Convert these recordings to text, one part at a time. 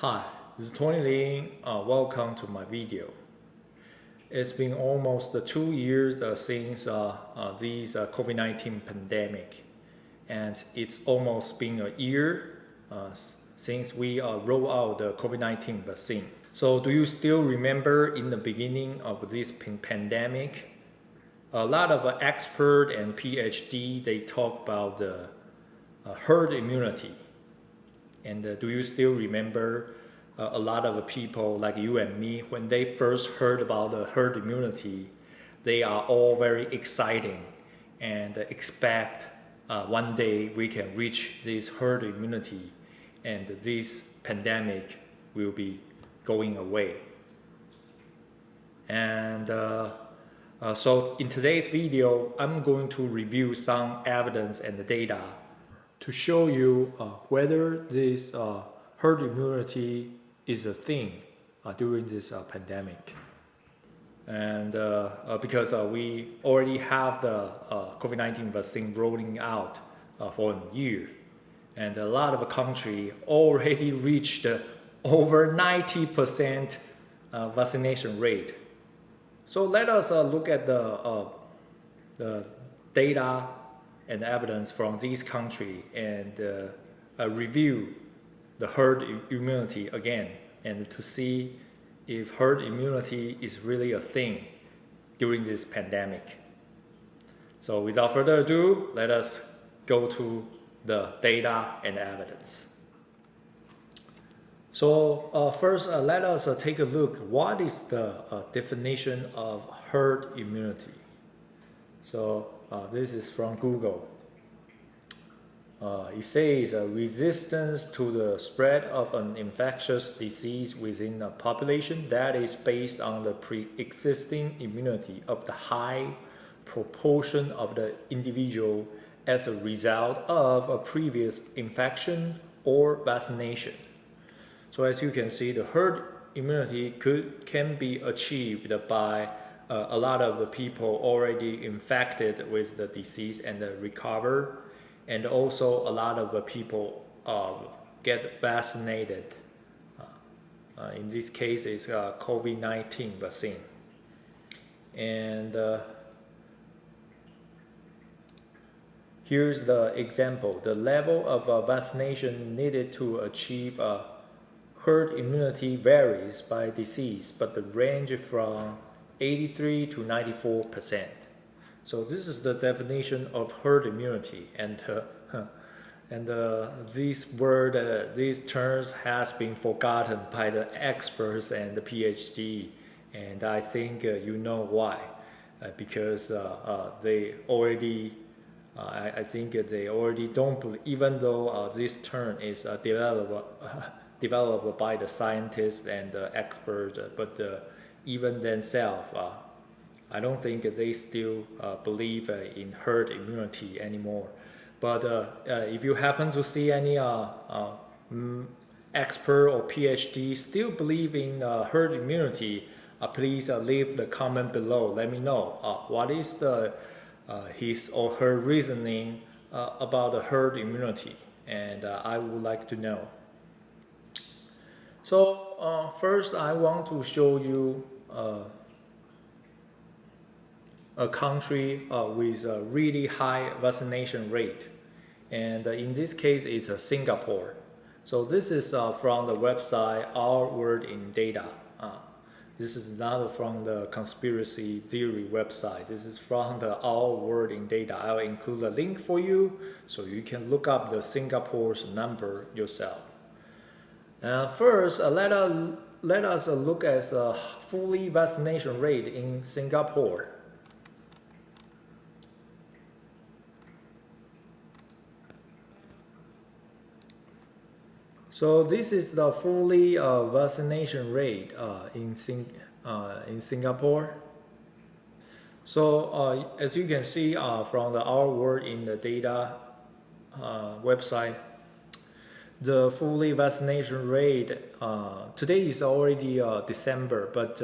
Hi, this is Tony Lin. Welcome to my video. It's been almost 2 years since this COVID-19 pandemic, and it's almost been a year since we rolled out the COVID-19 vaccine. So do you still remember in the beginning of this pandemic, a lot of experts and PhD, they talk about the herd immunity. And do you still remember a lot of people like you and me, when they first heard about the herd immunity, they are all very exciting and expect one day we can reach this herd immunity and this pandemic will be going away. And so in today's video, I'm going to review some evidence and the data to show you whether this herd immunity is a thing during this pandemic. And because we already have the COVID-19 vaccine rolling out for a year, and a lot of countries already reached over 90% vaccination rate. So let us look at the data and evidence from these countries and review the herd immunity again, and to see if herd immunity is really a thing during this pandemic. So without further ado, let us go to the data and evidence. So first, let us take a look. What is the definition of herd immunity? So this is from Google. It says resistance to the spread of an infectious disease within a population that is based on the pre-existing immunity of the high proportion of the individual as a result of a previous infection or vaccination. So as you can see, the herd immunity can be achieved by a lot of people already infected with the disease and recover, and also a lot of people get vaccinated. In this case, it's COVID-19 vaccine. And here's the example. The level of vaccination needed to achieve herd immunity varies by disease, but the range from 83 to 94%. So this is the definition of herd immunity, and these terms has been forgotten by the experts and the PhD, and I think you know why, because they already, I think they already don't believe, even though this term is developed by the scientists and the experts, but even themselves, I don't think they still believe in herd immunity anymore. But if you happen to see any expert or PhD still believe in herd immunity, please leave the comment below. Let me know what is his or her reasoning about the herd immunity, and I would like to know. So first, I want to show you a country with a really high vaccination rate, and in this case it's Singapore. So this is from the website Our World in Data. This is not from the conspiracy theory website. This is from the Our World in Data. I'll include a link for you so you can look up the Singapore's number yourself. First, let us look at the fully vaccination rate in Singapore. So this is the fully vaccination rate in Singapore. So as you can see from the Our World in the Data website, the fully vaccination rate today is already December, but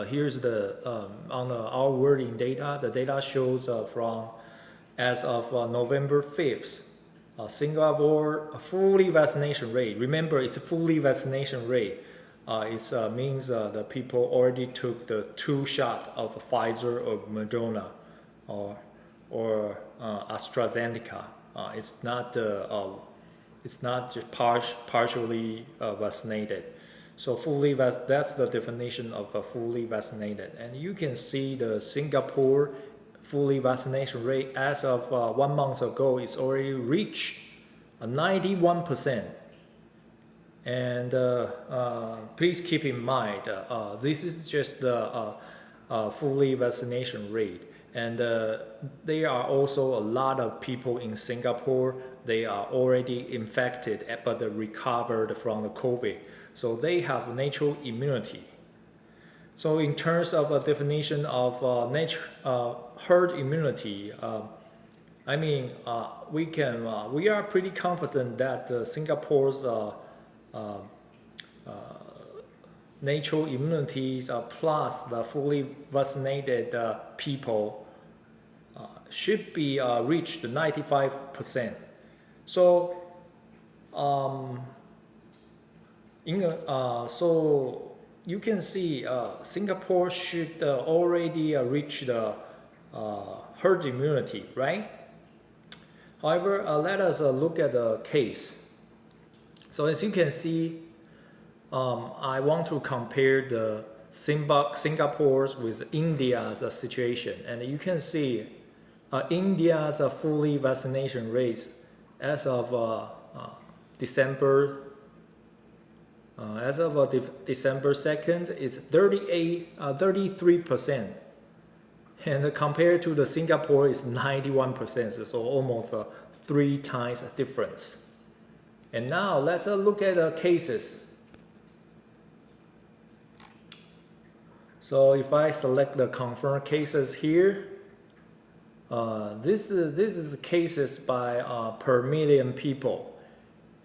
here's the on the Our World in Data. The data shows from as of November 5th. Singapore fully vaccination rate. Remember, it's a fully vaccination rate. It means the people already took the 2 shot of Pfizer or Moderna or AstraZeneca. It's not just partially vaccinated. So that's the definition of fully vaccinated. And you can see the Singapore fully vaccination rate as of 1 month ago is already reached 91%. And please keep in mind, this is just the fully vaccination rate. And there are also a lot of people in Singapore, they are already infected but recovered from the COVID. So they have natural immunity. So in terms of a definition of herd immunity, we are pretty confident that Singapore's natural immunities plus the fully vaccinated people should be reached 95%. So so you can see Singapore should already reach the herd immunity, right? However, let us look at the case. So as you can see, I want to compare the Singapore's with India's situation, and you can see India's fully vaccination rate as of December 2nd is 33%, and compared to the Singapore is 91%, so almost 3 times difference. And now let's look at the cases. So if I select the confirmed cases here, this is cases by per million people.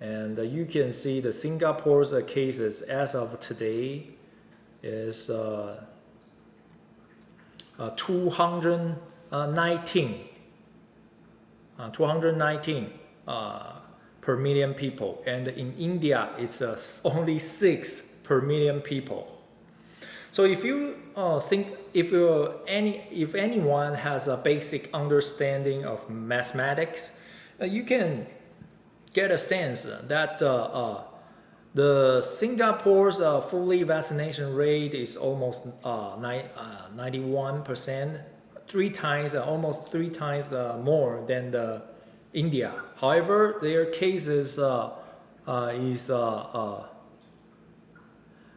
And you can see the Singapore's cases as of today is 219 per million people, and in India it's only 6 per million people. So if you think, if anyone has a basic understanding of mathematics, you can get a sense that the Singapore's fully vaccination rate is almost 91%, almost 3 times more than the India. However, their cases is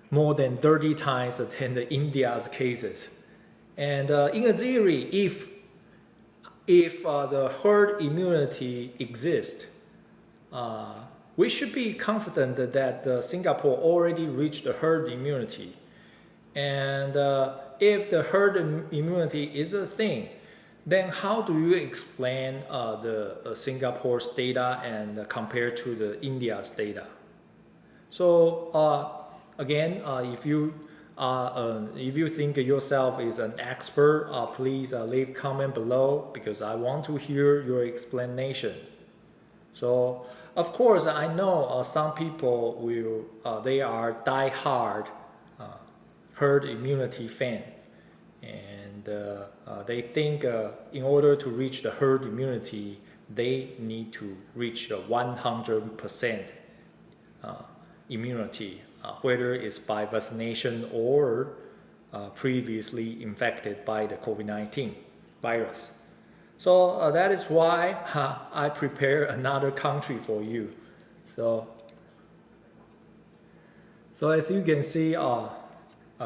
more than 30 times than the India's cases. And in theory, if the herd immunity exists, we should be confident that Singapore already reached the herd immunity. And if the herd immunity is a thing, then how do you explain the Singapore's data and compare to the India's data? So again, if you think yourself is an expert, please leave comment below, because I want to hear your explanation. So of course, I know some people they are die-hard herd immunity fan, and they think in order to reach the herd immunity, they need to reach the 100% immunity, whether it's by vaccination or previously infected by the COVID-19 virus. So that is why I prepare another country for you. So as you can see,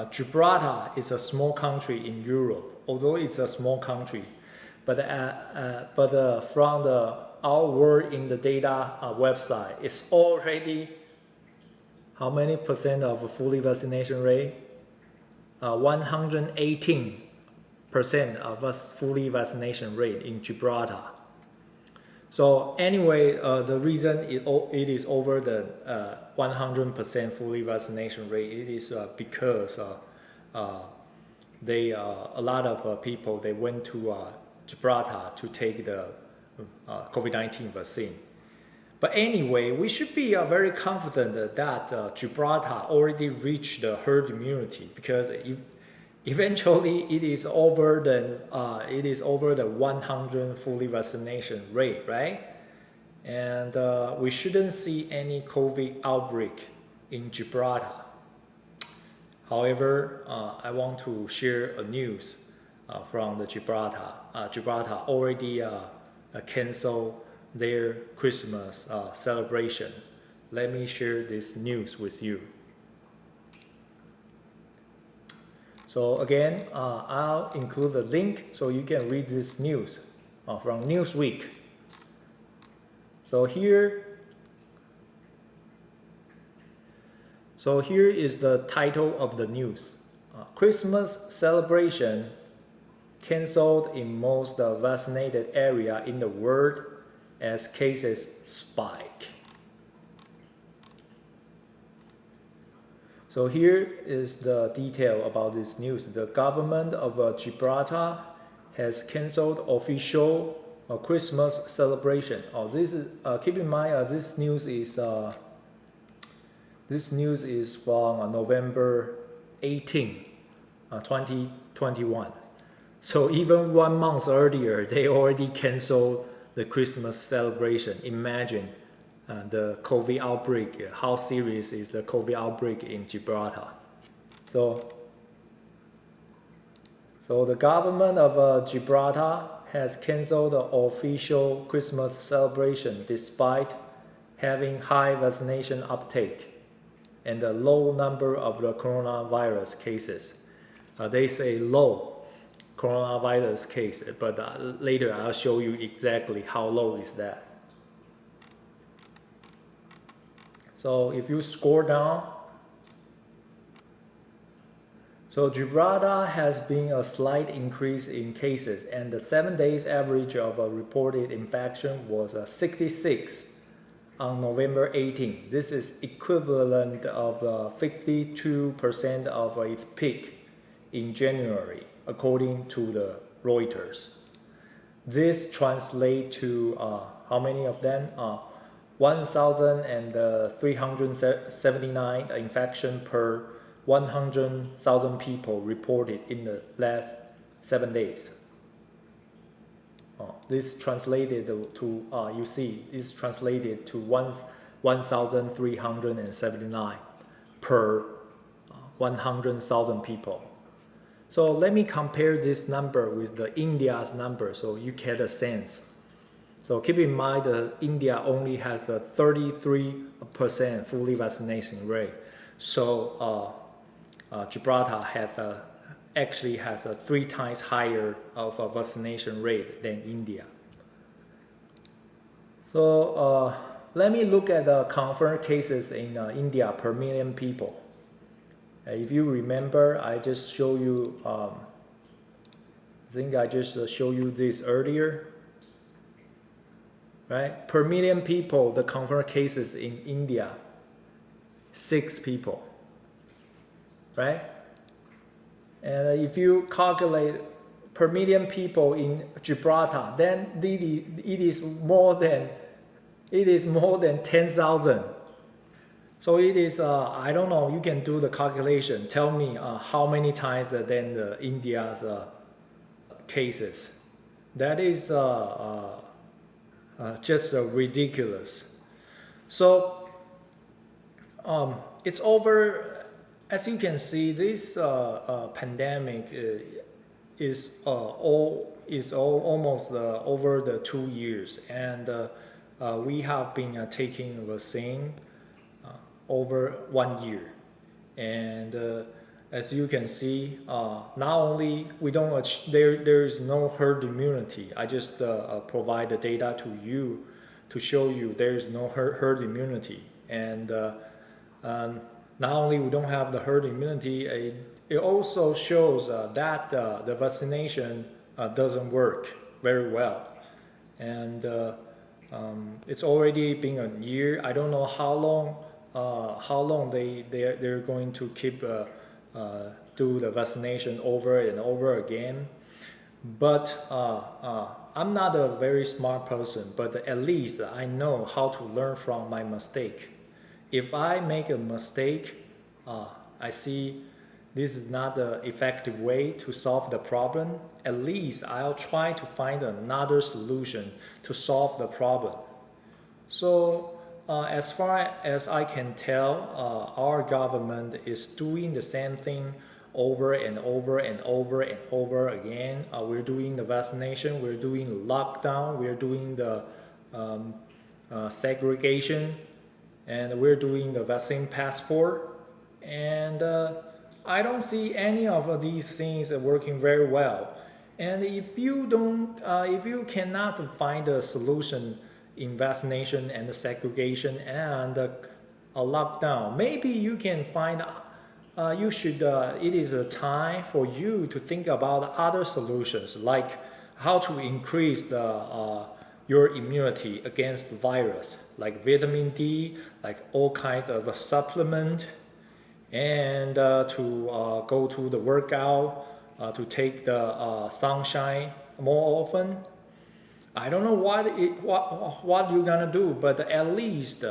Gibraltar is a small country in Europe. Although it's a small country, but from our World in the Data website, it's already how many percent of fully vaccination rate? 118% of us fully vaccination rate in Gibraltar. So anyway, the reason it is over the 100% fully vaccination rate, it is because a lot of people, they went to Gibraltar to take the COVID-19 vaccine. But anyway, we should be very confident that Gibraltar already reached the herd immunity, because if eventually it is over the 100 fully vaccination rate, right? And we shouldn't see any COVID outbreak in Gibraltar. However, I want to share a news from the Gibraltar. Gibraltar already canceled their Christmas celebration. Let me share this news with you. So again, I'll include the link so you can read this news from Newsweek. So here is the title of the news. Christmas celebration canceled in most vaccinated area in the world as cases spike. So here is the detail about this news. The government of Gibraltar has canceled official Christmas celebration. This is keep in mind this news is from November 18, 2021. So even 1 month earlier, they already canceled the Christmas celebration. Imagine the COVID outbreak. How serious is the COVID outbreak in Gibraltar? So the government of Gibraltar has canceled the official Christmas celebration despite having high vaccination uptake and a low number of the coronavirus cases. They say low coronavirus case, but later I'll show you exactly how low is that. So if you scroll down, so Gibraltar has been a slight increase in cases, and the 7 days average of a reported infection was 66 on November 18. This is equivalent of 52% of its peak in January, according to the Reuters. This translates to how many of them? 1,379 infection per 100,000 people reported in the last 7 days. This translated to you see, this translated to 1,379 per 100,000 people. So let me compare this number with the India's number so you get a sense. So keep in mind that India only has a 33% fully vaccination rate. So Gibraltar actually has a 3 times higher of a vaccination rate than India. So let me look at the confirmed cases in India per million people. If you remember, I just showed you, I think I just showed you this earlier. Right? Per million people, the confirmed cases in India, 6 people. Right? And if you calculate per million people in Gibraltar, then it is more than 10,000. So it is, I don't know, you can do the calculation. Tell me how many times than the India's cases. That is just ridiculous. So it's over. As you can see, this pandemic is almost over the 2 years, and we have been taking the vaccine over 1 year. And as you can see, not only we don't there is no herd immunity. I just provide the data to you to show you there is no herd immunity, and not only we don't have the herd immunity, it also shows that the vaccination doesn't work very well, and it's already been a year. I don't know how long they're going to keep do the vaccination over and over again. But I'm not a very smart person, but at least I know how to learn from my mistake. If I make a mistake, I see this is not the effective way to solve the problem. At least I'll try to find another solution to solve the problem. So as far as I can tell, our government is doing the same thing over and over and over and over again. We're doing the vaccination, we're doing the lockdown, we're doing the segregation, and we're doing the vaccine passport. And I don't see any of these things working very well. And if you cannot find a solution in vaccination and the segregation and a lockdown, maybe you can find it is a time for you to think about other solutions, like how to increase your immunity against the virus, like vitamin D, like all kinds of a supplement, and to go to the workout, to take the sunshine more often. I don't know what you're gonna do, but at least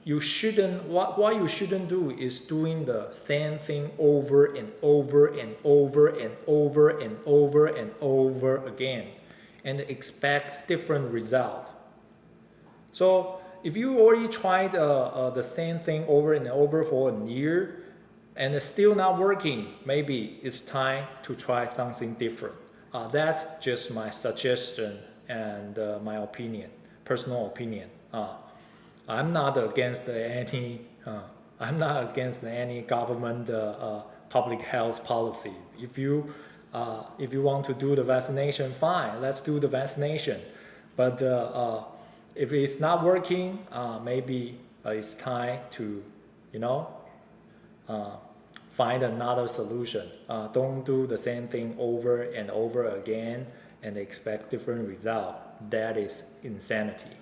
you shouldn't. What you shouldn't do is doing the same thing over and over and over and over and over and over again, and expect different result. So if you already tried the same thing over and over for a year, and it's still not working, maybe it's time to try something different. That's just my suggestion and my opinion, personal opinion. I'm not against any government public health policy. If you want to do the vaccination, fine, let's do the vaccination. But if it's not working, maybe it's time to, find another solution. Don't do the same thing over and over again and expect different result. That is insanity.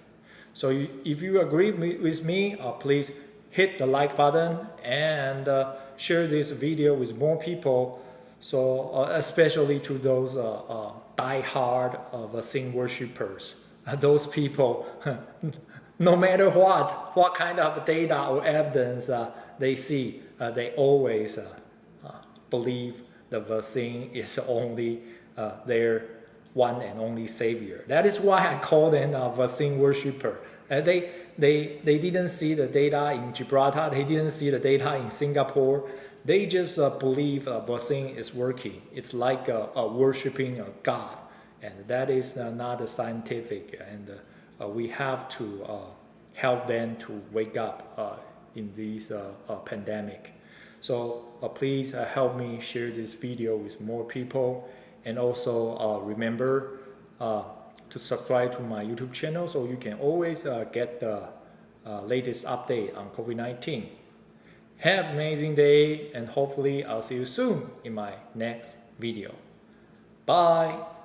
So if you agree with me, please hit the like button and share this video with more people. So especially to those die-hard vaccine worshippers, those people, no matter what kind of data or evidence they see, they always believe the vaccine is only their one and only savior. That is why I call them a vaccine worshipper. They didn't see the data in Gibraltar. They didn't see the data in Singapore. They just believe a vaccine is working. It's like worshiping a god, and that is not scientific. And we have to help them to wake up in this pandemic. So please help me share this video with more people, and also remember to subscribe to my YouTube channel so you can always get the latest update on COVID-19. Have an amazing day, and hopefully I'll see you soon in my next video. Bye!